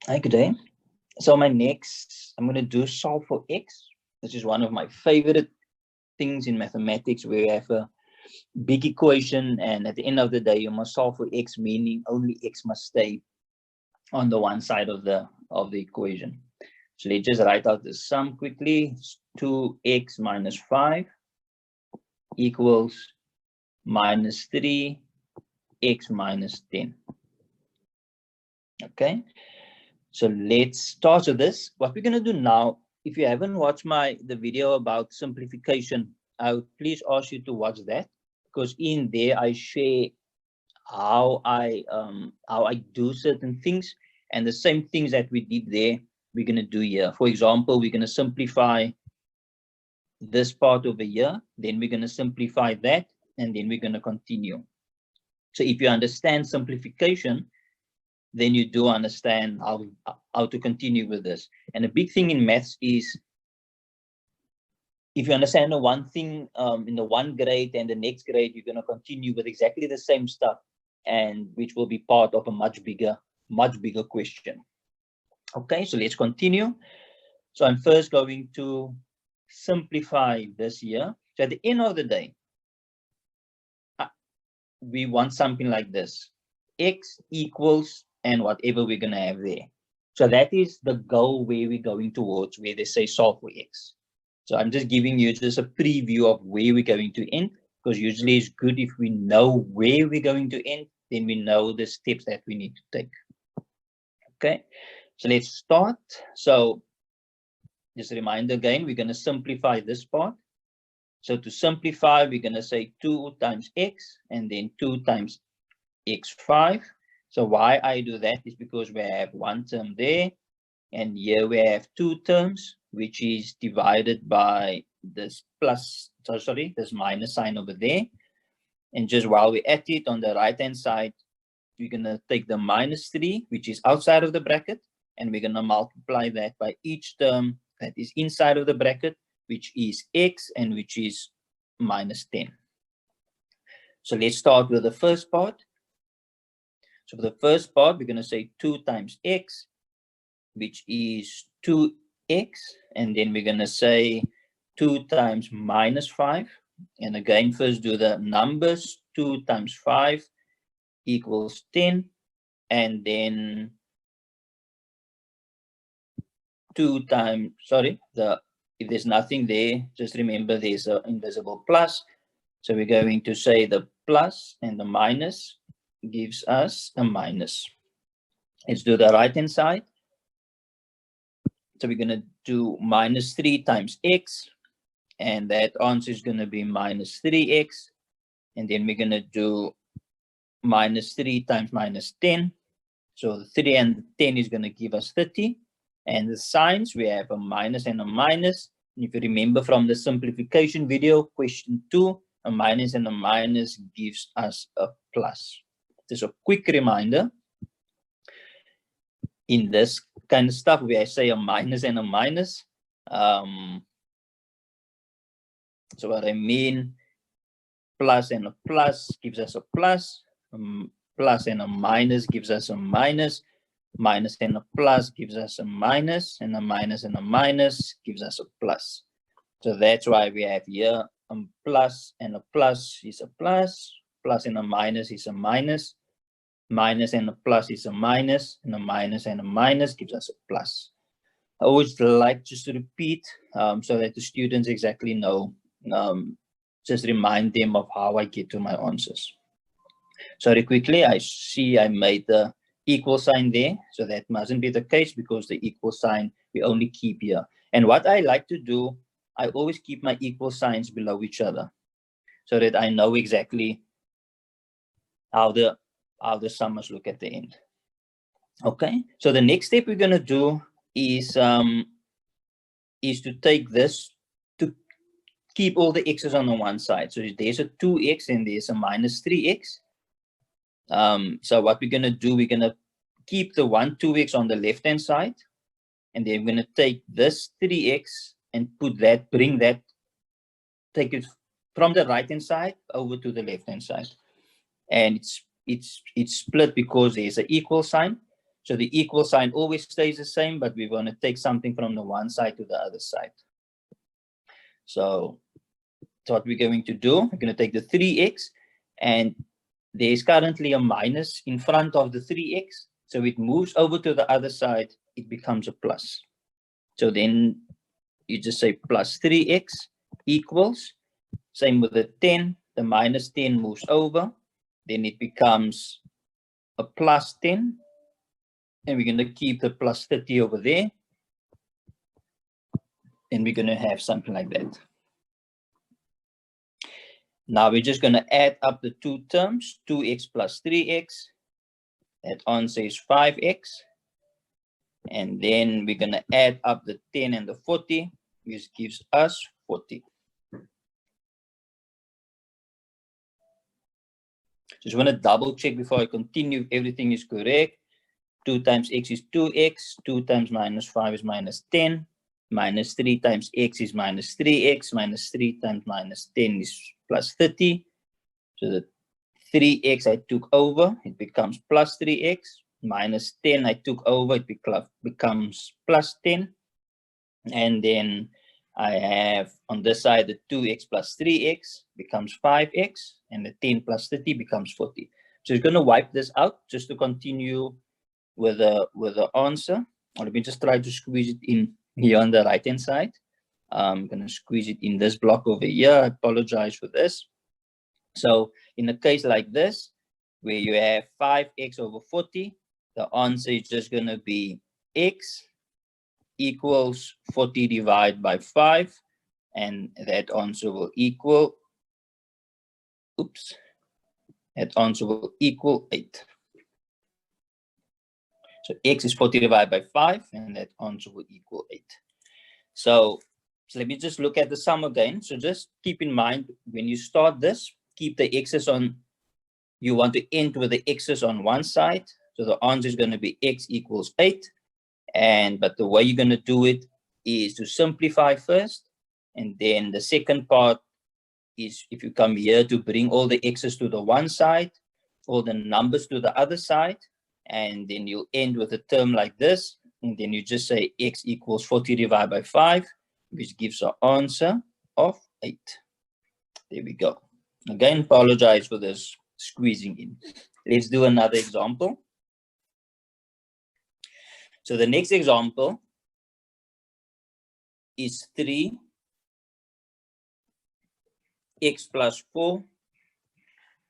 Hi, good day. So I'm going to do solve for x. This is one of my favorite things in mathematics, where you have a big equation, and at the end of the day, you must solve for x, meaning only x must stay on the one side of the equation. So let's just write out the sum quickly. It's 2x minus 5 equals minus 3x minus 10. Okay. So let's start with this. What we're going to do now, if you haven't watched the video about simplification, I would please ask you to watch that, because in there I share how I do certain things, and the same things that we did there we're going to do here. For example, we're going to simplify this part over here, then we're going to simplify that, and then we're going to continue. So if you understand simplification, then you do understand how to continue with this. And a big thing in maths is, if you understand the one thing in the one grade, and the next grade you're going to continue with exactly the same stuff, and which will be part of a much bigger question. Okay, so let's continue. So I'm first going to simplify this here. So at the end of the day, we want something like this: x equals and whatever we're going to have there. So that is the goal where we're going towards, where they say solve for x. So I'm just giving you just a preview of where we're going to end, because usually it's good if we know where we're going to end, then we know the steps that we need to take. Okay, so let's start. So just a reminder again, we're going to simplify this part. So to simplify, we're going to say 2 times x, and then 2 times x5. So why I do that is because we have one term there, and here we have two terms, which is divided by this plus, this minus sign over there. And just while we're at it, on the right hand side, we're going to take the minus 3, which is outside of the bracket, and we're going to multiply that by each term that is inside of the bracket, which is x, and which is minus 10. So let's start with the first part. So for the first part, we're going to say 2 times x, which is 2x, and then we're going to say 2 times minus 5. And again, first do the numbers. 2 times 5 equals 10, and then 2 times, if there's nothing there, just remember there's an invisible plus. So we're going to say the plus and the minus gives us a minus. Let's do the right hand side. So we're going to do minus 3 times x, and that answer is going to be minus 3x. And then we're going to do minus 3 times minus 10. So the 3 and the 10 is going to give us 30. And the signs, we have a minus and a minus. And if you remember from the simplification video, question 2, a minus and a minus gives us a plus. Just a quick reminder. In this kind of stuff, where I say a minus and a minus, so what I mean, plus and a plus gives us a plus, plus and a minus gives us a minus, minus and a plus gives us a minus, and a minus and a minus gives us a plus. So that's why we have here a plus and a plus is a plus, plus and a minus is a minus, minus and a plus is a minus, and a minus and a minus gives us a plus. I always like just to repeat so that the students exactly know, just remind them of how I get to my answers. So very quickly, I see I made the equal sign there. So that mustn't be the case, because the equal sign we only keep here. And what I like to do, I always keep my equal signs below each other, so that I know exactly how the sum must look at the end. Okay, so the next step we're going to do is to take this to keep all the x's on the one side. So there's a 2x and there's a minus 3x. So what we're going to do, we're going to keep the 2x on the left hand side, and then we're going to take this 3x and take it from the right hand side over to the left hand side, and it's split because there's an equal sign. So the equal sign always stays the same, but we want to take something from the one side to the other side. So what we're going to do, we're going to take the 3x, and there's currently a minus in front of the 3x. So it moves over to the other side, it becomes a plus. So then you just say plus 3x equals, same with the 10, the minus 10 moves over, then it becomes a plus 10, and we're going to keep the plus 30 over there, and we're going to have something like that. Now we're just going to add up the two terms, 2x plus 3x, that answer is 5x, and then we're going to add up the 10 and the 40, which gives us 40. Just want to double check before I continue if everything is correct. 2 times x is 2x, 2 times minus 5 is minus 10, minus 3 times x is minus 3x, minus 3 times minus 10 is plus 30. So the 3x I took over, it becomes plus 3x, minus 10 I took over, it becomes plus 10. And then I have on this side the 2x plus 3x becomes 5x, and the 10 plus 30 becomes 40. So it's going to wipe this out just to continue with the answer. Or let me just try to squeeze it in here on the right hand side. I'm going to squeeze it in this block over here. I apologize for this. So in a case like this, where you have 5x over 40, the answer is just going to be x equals 40 divided by 5, and that answer will equal, that answer will equal 8. So x is 40 divided by 5, and that answer will equal 8. So let me just look at the sum again. So just keep in mind, when you start this, keep the x's on, you want to end with the x's on one side. So the answer is going to be x equals 8. But the way you're going to do it is to simplify first. And then the second part is, if you come here, to bring all the x's to the one side, all the numbers to the other side. And then you'll end with a term like this. And then you just say x equals 40 divided by 5, which gives an answer of 8. There we go. Again, apologize for this squeezing in. Let's do another example. So the next example is 3x plus 4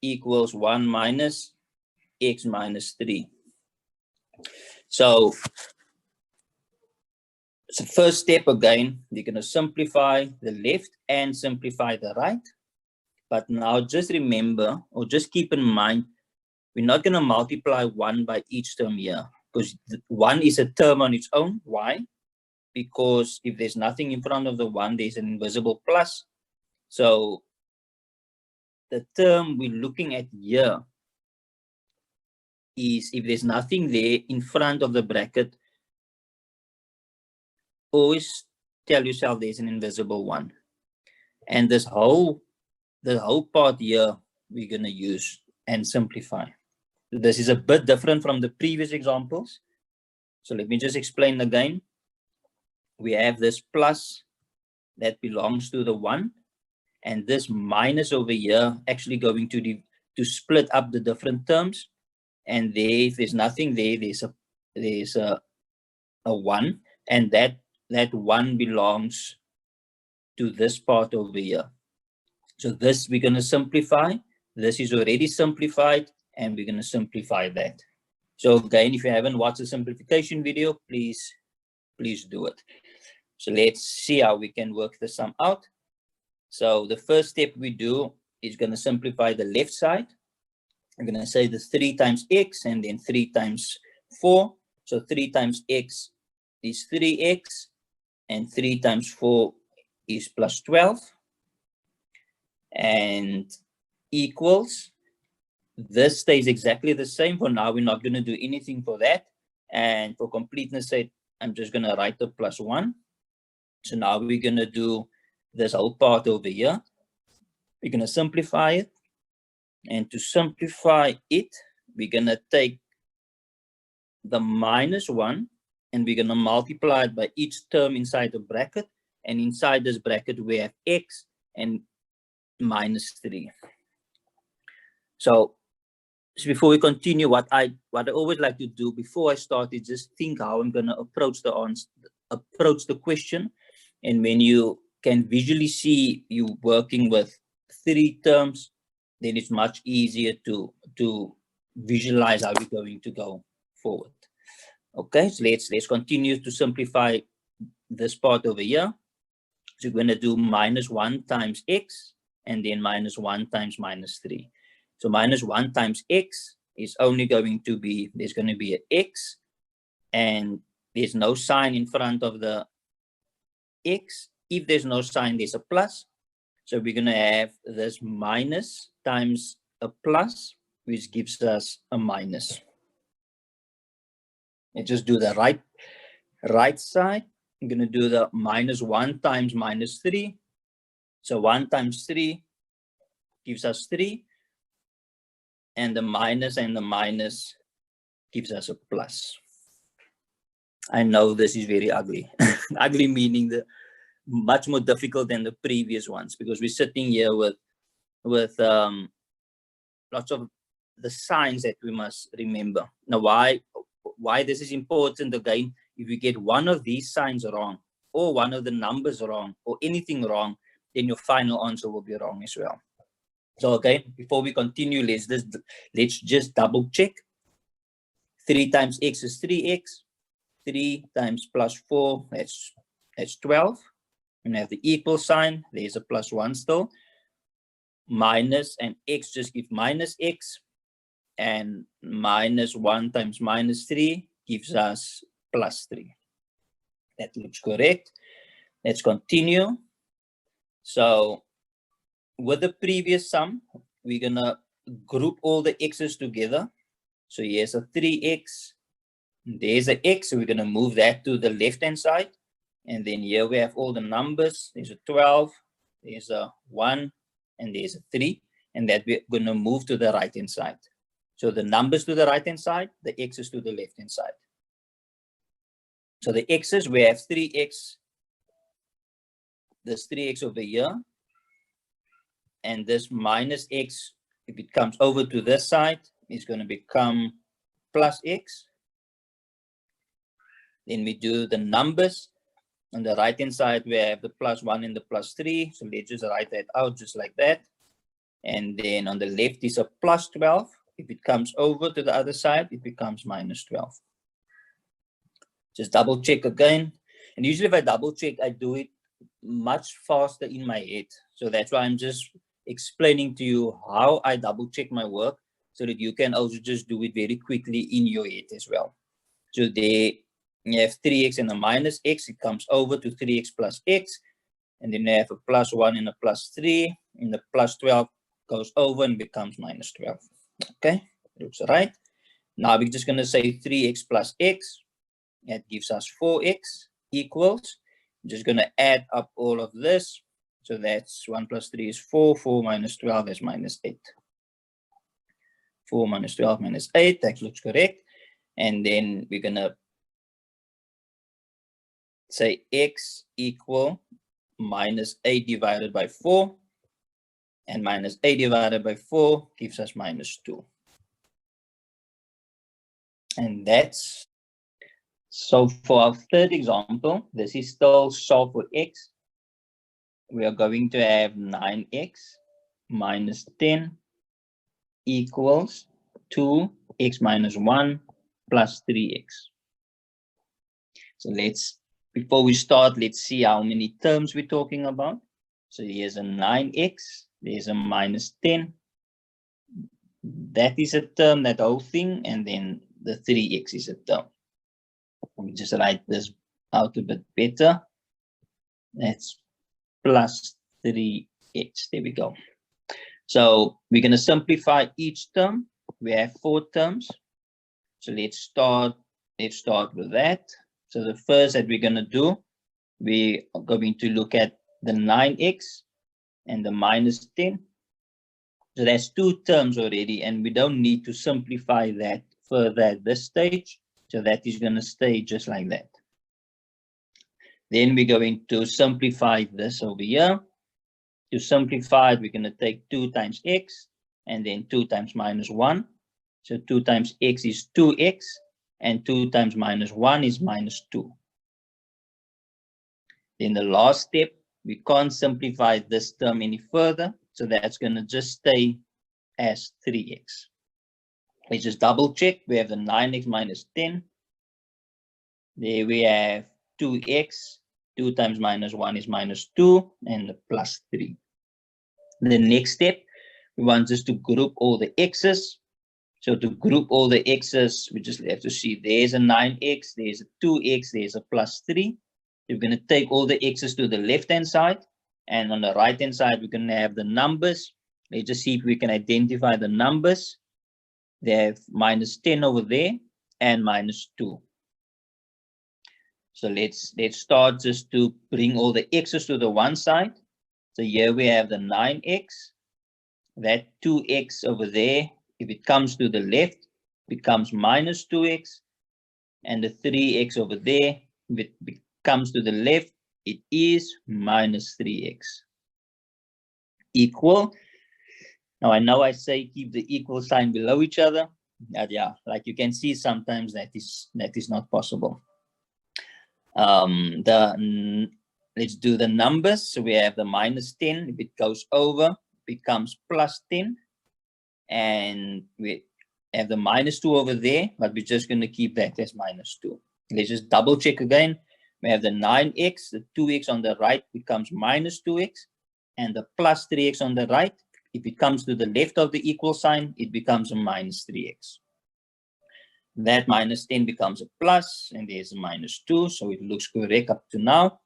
equals 1 minus x minus 3. So first step again, you're going to simplify the left and simplify the right. But now just remember, or just keep in mind, we're not going to multiply 1 by each term here, because 1 is a term on its own. Why? Because if there's nothing in front of the 1, there's an invisible plus. So the term we're looking at here is, if there's nothing there in front of the bracket, always tell yourself there's an invisible 1. And the whole part here we're going to use and simplify. This is a bit different from the previous examples. So let me just explain again. We have this plus that belongs to the 1, and this minus over here actually going to split up the different terms. And there, if there's nothing there, there's a 1, and that 1 belongs to this part over here. So this we're going to simplify. This is already simplified, and we're going to simplify that. So again, if you haven't watched the simplification video, please do it. So let's see how we can work the sum out. So the first step we do is going to simplify the left side. I'm going to say the 3 times x and then 3 times 4. So 3 times x is 3x, and 3 times 4 is plus 12. And equals, this stays exactly the same. For now, we're not going to do anything for that. And for completeness sake, I'm just going to write the plus 1. So now we're going to do this whole part over here. We're going to simplify it. And to simplify it, we're going to take the -1, and we're going to multiply it by each term inside the bracket. And inside this bracket, we have x and -3. So before we continue, what I always like to do before I start is just think how I'm going to approach the question. And when you can visually see you working with 3 terms, then it's much easier to visualize how we're going to go forward. Okay, so let's continue to simplify this part over here. So we're going to do -1 times x and then -1 times -3. So -1 times x is only going to be, there's going to be an x, and there's no sign in front of the x. If there's no sign, there's a plus. So we're going to have this minus times a plus, which gives us a minus. Let's just do the right side. I'm going to do the -1 times -3. So 1 times 3 gives us 3. And the minus gives us a plus. I know this is very ugly. Ugly meaning the much more difficult than the previous ones, because we're sitting here with lots of the signs that we must remember. Now, why this is important again, if you get one of these signs wrong, or one of the numbers wrong, or anything wrong, then your final answer will be wrong as well. So again, before we continue, let's just double check. 3 times x is 3x. 3 times +4, that's 12. And have the equal sign. There's a +1 still. Minus and x just give -x. And -1 times -3 gives us +3. That looks correct. Let's continue. So with the previous sum, we're going to group all the x's together. So here's a 3x. There's an x. So we're going to move that to the left-hand side. And then here we have all the numbers. There's a 12. There's a 1. And there's a 3. And that we're going to move to the right-hand side. So the numbers to the right-hand side, the x's to the left-hand side. So the x's, we have 3x. There's 3x over here. And this minus x, if it comes over to this side, is going to become plus x. Then we do the numbers. On the right-hand side, we have the +1 and the +3. So let's just write that out just like that. And then on the left is a +12. If it comes over to the other side, it becomes -12. Just double check again. And usually if I double check, I do it much faster in my head. So that's why I'm just explaining to you how I double check my work, so that you can also just do it very quickly in your head as well. So there you have 3x and a -x, it comes over to 3x plus x, and then you have a +1 and a +3, and the +12 goes over and becomes -12. Okay, looks right. Now we're just going to say 3x plus x, that gives us 4x equals, I'm just going to add up all of this. So that's 1 plus 3 is 4, 4 minus 12 is -8. 4 minus 12 minus 8, that looks correct. And then we're going to say x equal -8 divided by 4. And -8 divided by 4 gives us -2. And that's, so for our third example, this is still solve for x. We are going to have 9x minus 10 equals 2x minus 1 plus 3x. So before we start, let's see how many terms we're talking about. So here's a 9x, there's a -10. That is a term, that whole thing, and then the 3x is a term. Let me just write this out a bit better. That's plus 3x. There we go. So we're going to simplify each term. We have 4 terms. So let's start with that. So the first that we're going to do, we are going to look at the 9x and the -10. So that's 2 terms already, and we don't need to simplify that further at this stage. So that is going to stay just like that. Then we're going to simplify this over here. To simplify it, we're going to take 2 times x and then 2 times minus 1. So 2 times x is 2x and 2 times minus 1 is minus 2. Then the last step, we can't simplify this term any further. So that's going to just stay as 3x. Let's just double check. We have the 9x minus 10. There we have 2x. 2 times minus 1 is minus 2 and the plus 3. The next step, we want just to group all the x's. So to group all the x's, we just have to see there's a 9x, there's a 2x, there's a plus 3. We're going to take all the x's to the left-hand side. And on the right-hand side, we're going to have the numbers. Let's just see if we can identify the numbers. They have minus 10 over there and minus 2. So let's start just to bring all the x's to the one side. So here we have the 9x. That 2x over there, if it comes to the left, becomes minus 2x. And the 3x over there, if it comes to the left, it is minus 3x. Equal. Now I know I say keep the equal sign below each other. But yeah, like you can see, sometimes that is not possible. Let's do the numbers. So we have the minus 10. If it goes over, becomes plus 10. And we have the minus 2 over there, but we're just going to keep that as minus 2. Let's just double check again. We have the 9x, the 2x on the right becomes minus 2x, and the plus 3x on the right. If it comes to the left of the equal sign, it becomes a minus 3x. That minus 10 becomes a plus, and there's a minus 2, so it looks correct up to now.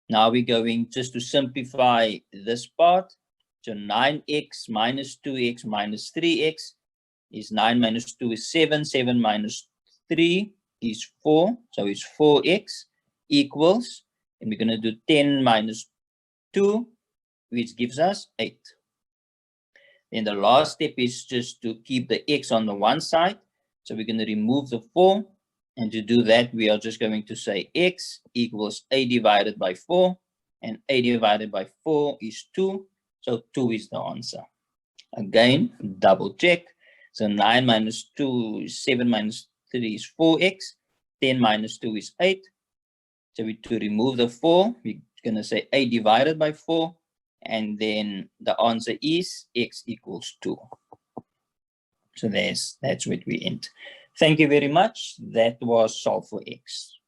Now we're going just to simplify this part. So 9x minus 2x minus 3x is 9 minus 2 is 7. 7 minus 3 is 4. So it's 4x equals, and we're going to do 10 minus 2, which gives us 8. Then the last step is just to keep the x on the one side. So we're going to remove the 4. And to do that, we are just going to say x equals a divided by 4. And a divided by 4 is 2. So 2 is the answer. Again, double check. So 9 minus 2 is 7 minus 3 is 4x. 10 minus 2 is 8. So to remove the 4, we're going to say a divided by 4. And then the answer is x equals 2. So that's what we end. Thank you very much. That was solve for x.